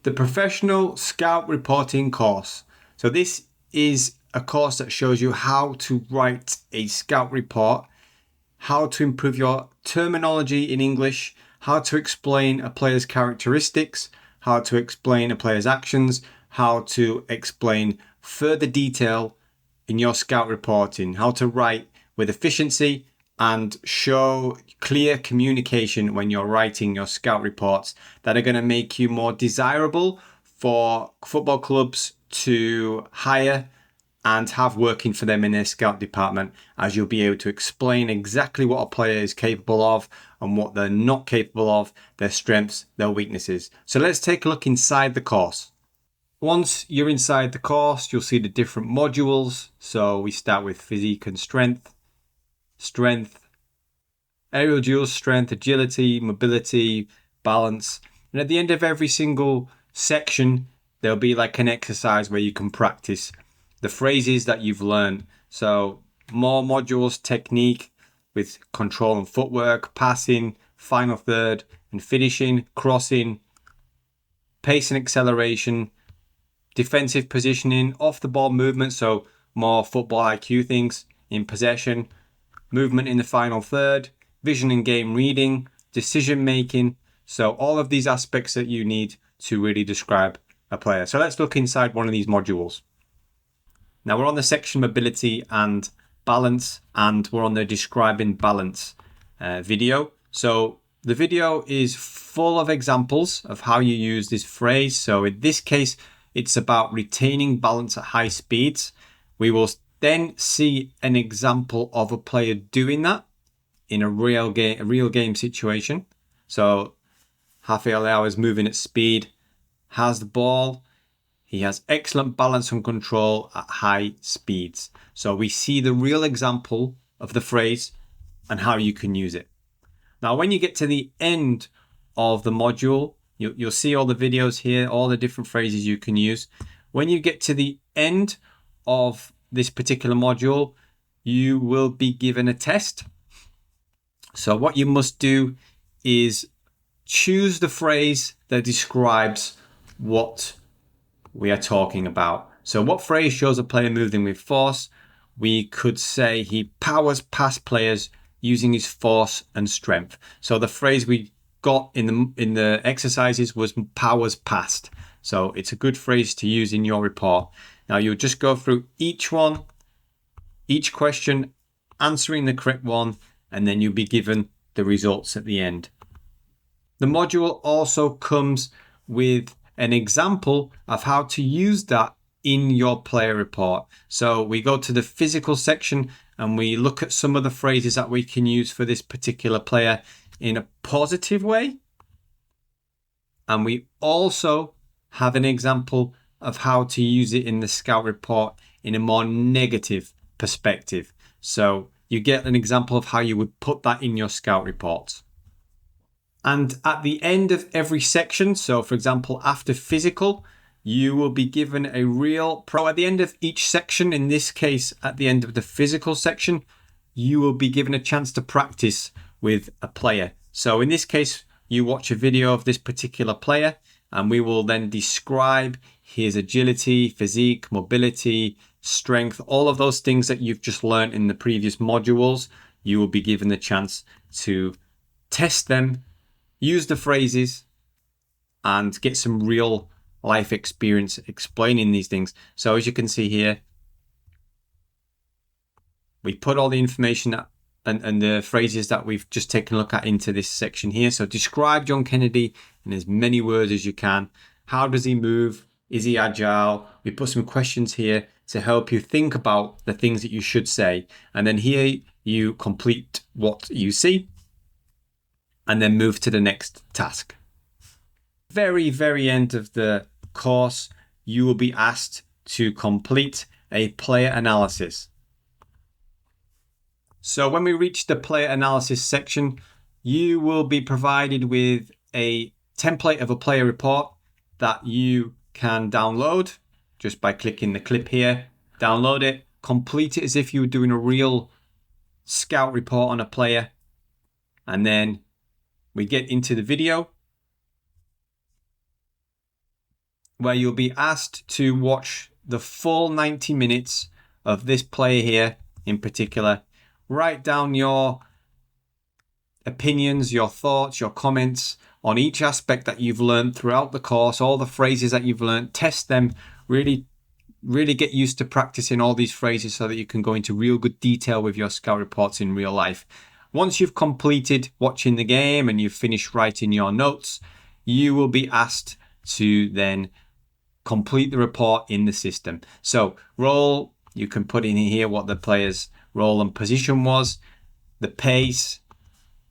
the Professional Scout Reporting course. So this is a course that shows you how to write a scout report, how to improve your terminology in English, how to explain a player's characteristics, how to explain a player's actions, how to explain further detail in your scout reporting, how to write with efficiency and show clear communication when you're writing your scout reports that are going to make you more desirable for football clubs to hire and have working for them in their scout department, as you'll be able to explain exactly what a player is capable of and what they're not capable of, their strengths, their weaknesses. So let's take a look inside the course. Once you're inside the course, you'll see the different modules. So we start with physique and strength, aerial duels, strength, agility, mobility, balance. And at the end of every single section, there'll be like an exercise where you can practice the phrases that you've learned. So more modules, technique with control and footwork, passing, final third and finishing, crossing, pace and acceleration, defensive positioning, off the ball movement, so more football IQ things in possession, movement in the final third, vision and game reading, decision making. So all of these aspects that you need to really describe a player. So let's look inside one of these modules. Now we're on the section mobility and balance, and we're on the describing balance video. So the video is full of examples of how you use this phrase. So in this case, it's about retaining balance at high speeds. We will then see an example of a player doing that in a real game situation. So Rafael Leao is moving at speed, has the ball. He has excellent balance and control at high speeds. So we see the real example of the phrase and how you can use it. Now, when you get to the end of the module, you'll see all the videos here, all the different phrases you can use. When you get to the end of this particular module, you will be given a test. So what you must do is choose the phrase that describes what we are talking about. So what phrase shows a player moving with force? We could say he powers past players using his force and strength. So the phrase we got in the exercises was powers past. So it's a good phrase to use in your report. Now you'll just go through each one, each question, answering the correct one, and then you'll be given the results at the end. The module also comes with an example of how to use that in your player report. So we go to the physical section and we look at some of the phrases that we can use for this particular player in a positive way. And we also have an example of how to use it in the scout report in a more negative perspective. So you get an example of how you would put that in your scout reports. And at the end of every section, so for example, after physical, you will be given a real pro. At the end of each section, in this case, at the end of the physical section, you will be given a chance to practice with a player. So in this case, you watch a video of this particular player, and we will then describe his agility, physique, mobility, strength, all of those things that you've just learned in the previous modules. You will be given the chance to test them, use the phrases, and get some real life experience explaining these things. So as you can see here, we put all the information and the phrases that we've just taken a look at into this section here. So describe John Kennedy in as many words as you can. How does he move? Is he agile? We put some questions here to help you think about the things that you should say. And then here you complete what you see and then move to the next task. Very, very end of the course, you will be asked to complete a player analysis. So when we reach the player analysis section, you will be provided with a template of a player report that you can download just by clicking the clip here. Download it, complete it as if you were doing a real scout report on a player. And then we get into the video. where you'll be asked to watch the full 90 minutes of this player here in particular. Write down your opinions, your thoughts, your comments on each aspect that you've learned throughout the course, all the phrases that you've learned. Test them, really get used to practicing all these phrases so that you can go into real good detail with your scout reports in real life. Once you've completed watching the game and you've finished writing your notes, you will be asked to then complete the report in the system. So role, you can put in here what the player's role and position was, the pace,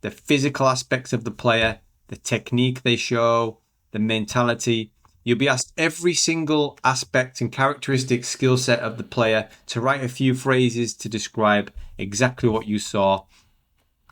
the physical aspects of the player, the technique they show, the mentality. You'll be asked every single aspect and characteristic skill set of the player to write a few phrases to describe exactly what you saw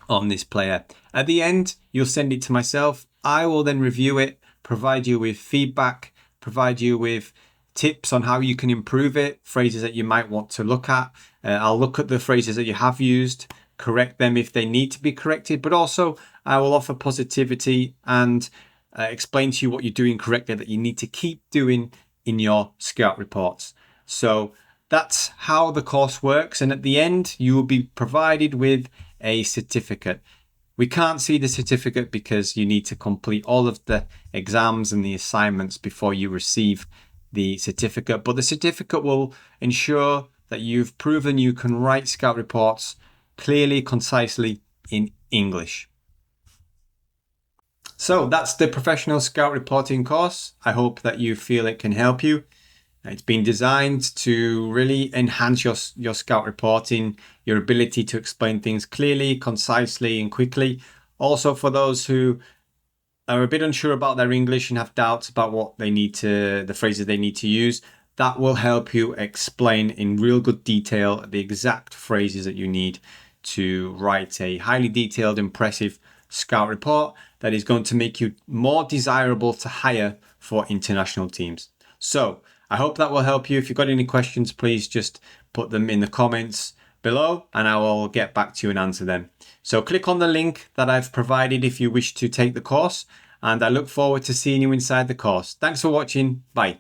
on this player. At the end, you'll send it to myself. I will then review it, provide you with feedback, provide you with tips on how you can improve it, phrases that you might want to look at. I'll look at the phrases that you have used, correct them if they need to be corrected, but also I will offer positivity and explain to you what you're doing correctly that you need to keep doing in your scout reports. So that's how the course works. And at the end, you will be provided with a certificate. We can't see the certificate because you need to complete all of the exams and the assignments before you receive the certificate. But the certificate will ensure that you've proven you can write scout reports clearly, concisely in English. So that's the professional scout reporting course. I hope that you feel it can help you. It's been designed to really enhance your scout reporting, your ability to explain things clearly, concisely, and quickly. Also for those who are a bit unsure about their English and have doubts about the phrases they need to use, that will help you explain in real good detail the exact phrases that you need to write a highly detailed, impressive scout report that is going to make you more desirable to hire for international teams. So I hope that will help you. If you've got any questions, please just put them in the comments below and I will get back to you and answer them. So click on the link that I've provided if you wish to take the course, and I look forward to seeing you inside the course. Thanks for watching. Bye.